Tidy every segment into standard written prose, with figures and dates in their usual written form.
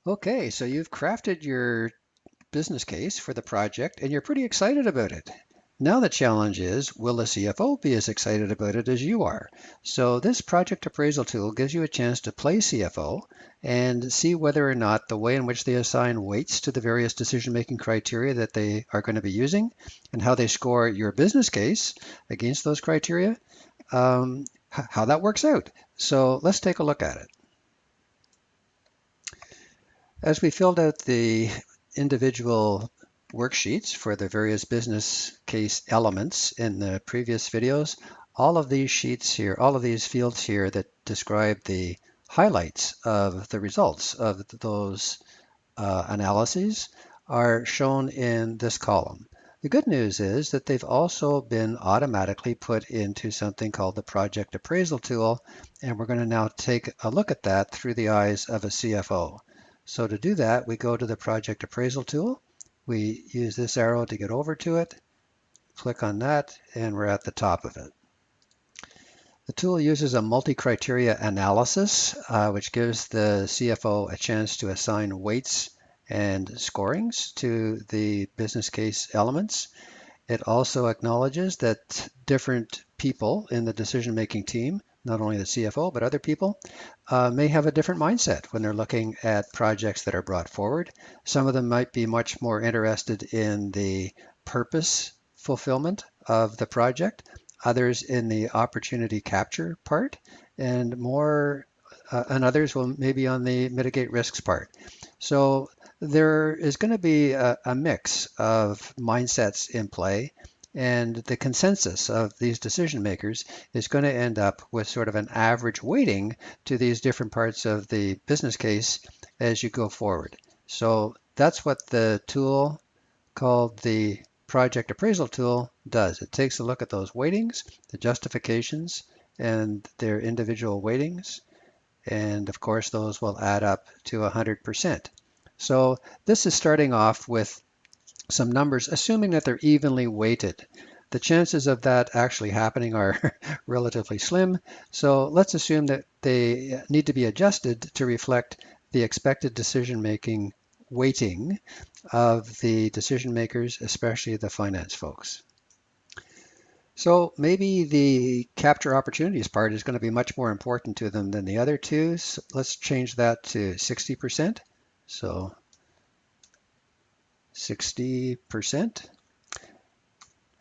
Okay, so you've crafted your business case for the project and you're pretty excited about it. Now the challenge is, will the CFO be as excited about it as you are? So this project appraisal tool gives you a chance to play CFO and see whether or not the way in which they assign weights to the various decision-making criteria that they are going to be using and how they score your business case against those criteria, how that works out. So let's take a look at it. As we filled out the individual worksheets for the various business case elements in the previous videos, all of these sheets here, all of these fields here that describe the highlights of the results of those analyses are shown in this column. The good news is that they've also been automatically put into something called the Project Appraisal tool, and we're going to now take a look at that through the eyes of a CFO. So to do that, we go to the Project Appraisal tool. We use this arrow to get over to it, click on that, and we're at the top of it. The tool uses a multi-criteria analysis, which gives the CFO a chance to assign weights and scorings to the business case elements. It also acknowledges that different people in the decision-making team, not only the CFO, but other people, may have a different mindset when they're looking at projects that are brought forward. Some of them might be much more interested in the purpose fulfillment of the project, others in the opportunity capture part, and others will maybe on the mitigate risks part. So there is going to be a mix of mindsets in play, and the consensus of these decision makers is going to end up with sort of an average weighting to these different parts of the business case as you go forward. So that's what the tool called the Project Appraisal tool does. It takes a look at those weightings, the justifications, and their individual weightings. And of course, those will add up to 100%. So this is starting off with some numbers, assuming that they're evenly weighted. The chances of that actually happening are relatively slim. So let's assume that they need to be adjusted to reflect the expected decision-making weighting of the decision makers, especially the finance folks. So maybe the capture opportunities part is going to be much more important to them than the other two. So let's change that to 60%. So 60%.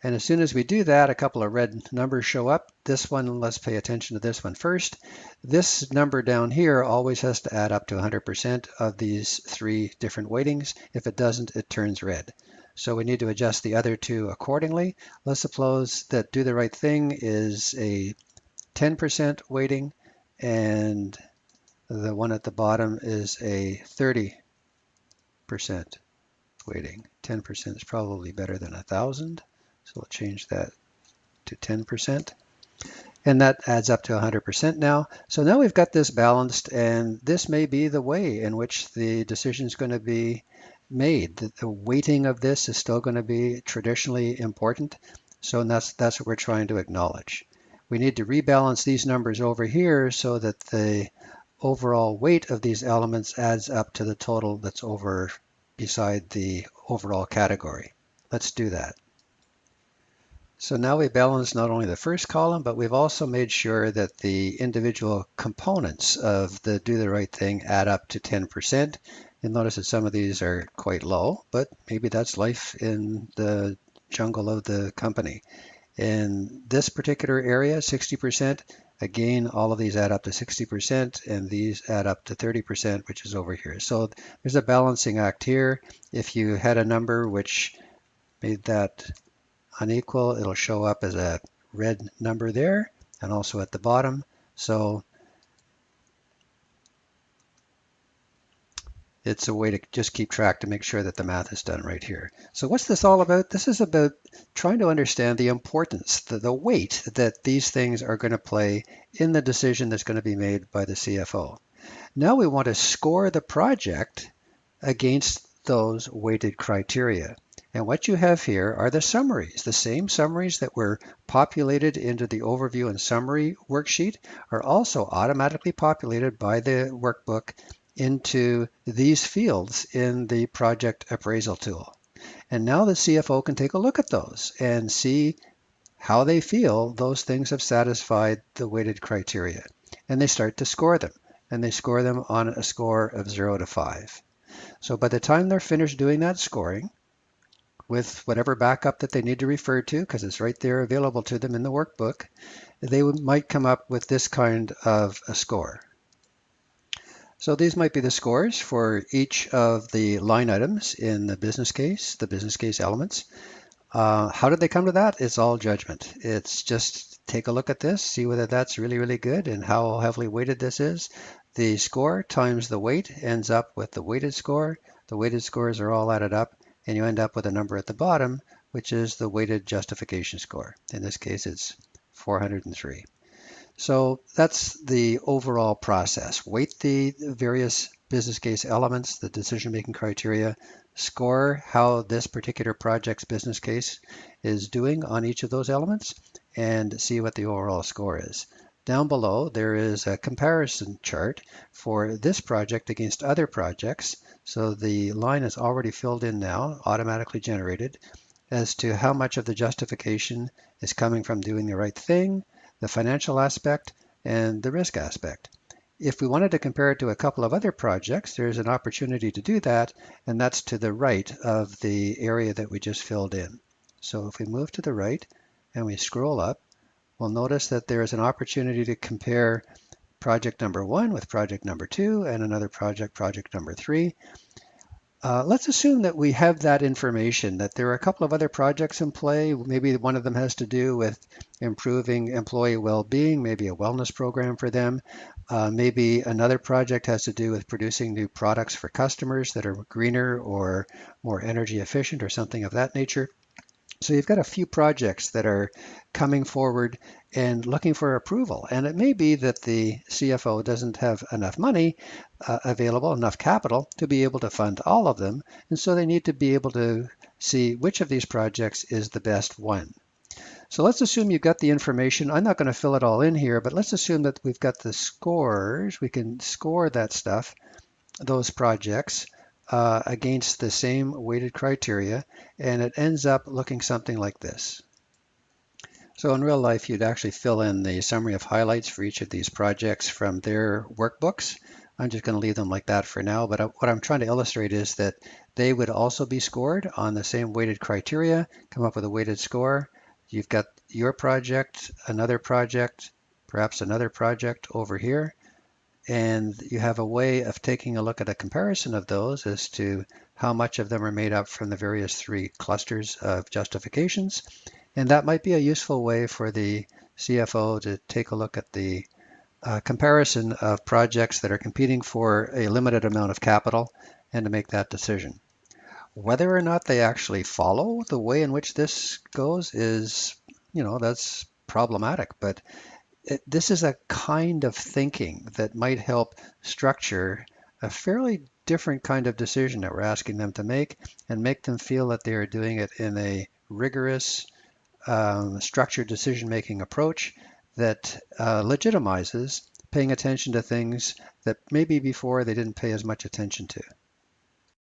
And as soon as we do that, a couple of red numbers show up. This one, let's pay attention to this one first. This number down here always has to add up to 100% of these three different weightings. If it doesn't, it turns red. So we need to adjust the other two accordingly. Let's suppose that do the right thing is a 10% weighting, and the one at the bottom is a 30% weighting. 10% is probably better than 1,000. So we'll change that to 10%. And that adds up to 100% now. So now we've got this balanced, and this may be the way in which the decision is going to be made. The weighting of this is still going to be traditionally important. So that's what we're trying to acknowledge. We need to rebalance these numbers over here so that the overall weight of these elements adds up to the total that's over beside the overall category. Let's do that. So now we balance not only the first column, but we've also made sure that the individual components of the do the right thing add up to 10%. You'll notice that some of these are quite low, but maybe that's life in the jungle of the company. In this particular area, 60%, again, all of these add up to 60%, and these add up to 30%, which is over here. So there's a balancing act here. If you had a number which made that unequal, it'll show up as a red number there and also at the bottom. So it's a way to just keep track to make sure that the math is done right here. So what's this all about? This is about trying to understand the importance, the weight that these things are going to play in the decision that's going to be made by the CFO. Now we want to score the project against those weighted criteria. And what you have here are the summaries. The same summaries that were populated into the overview and summary worksheet are also automatically populated by the workbook into these fields in the project appraisal tool. And now the CFO can take a look at those and see how they feel those things have satisfied the weighted criteria. And they start to score them. And they score them on a score of 0 to 5. So by the time they're finished doing that scoring, with whatever backup that they need to refer to, because it's right there available to them in the workbook, they might come up with this kind of a score. So these might be the scores for each of the line items in the business case elements. How did they come to that? It's all judgment. It's just take a look at this, see whether that's really, really good and how heavily weighted this is. The score times the weight ends up with the weighted score. The weighted scores are all added up, and you end up with a number at the bottom, which is the weighted justification score. In this case, it's 403. So that's the overall process. Weight the various business case elements, the decision-making criteria, score how this particular project's business case is doing on each of those elements, and see what the overall score is. Down below, there is a comparison chart for this project against other projects. So the line is already filled in now, automatically generated, as to how much of the justification is coming from doing the right thing, the financial aspect, and the risk aspect. If we wanted to compare it to a couple of other projects, there's an opportunity to do that, and that's to the right of the area that we just filled in. So if we move to the right and we scroll up, we'll notice that there is an opportunity to compare project number 1 with project number 2 and another project, project number 3. Let's assume that we have that information, that there are a couple of other projects in play. Maybe one of them has to do with improving employee well-being, maybe a wellness program for them. Maybe another project has to do with producing new products for customers that are greener or more energy efficient or something of that nature. So you've got a few projects that are coming forward and looking for approval. And it may be that the CFO doesn't have enough money available, enough capital to be able to fund all of them. And so they need to be able to see which of these projects is the best one. So let's assume you've got the information. I'm not going to fill it all in here, but let's assume that we've got the scores. We can score that stuff, those projects, against the same weighted criteria, and it ends up looking something like this. So in real life, you'd actually fill in the summary of highlights for each of these projects from their workbooks. I'm just going to leave them like that for now, but what I'm trying to illustrate is that they would also be scored on the same weighted criteria, come up with a weighted score. You've got your project, perhaps another project over here, and you have a way of taking a look at a comparison of those as to how much of them are made up from the various 3 clusters of justifications. And that might be a useful way for the CFO to take a look at the comparison of projects that are competing for a limited amount of capital and to make that decision. Whether or not they actually follow the way in which this goes is, that's problematic, but this is a kind of thinking that might help structure a fairly different kind of decision that we're asking them to make and make them feel that they are doing it in a rigorous, structured decision-making approach that legitimizes paying attention to things that maybe before they didn't pay as much attention to.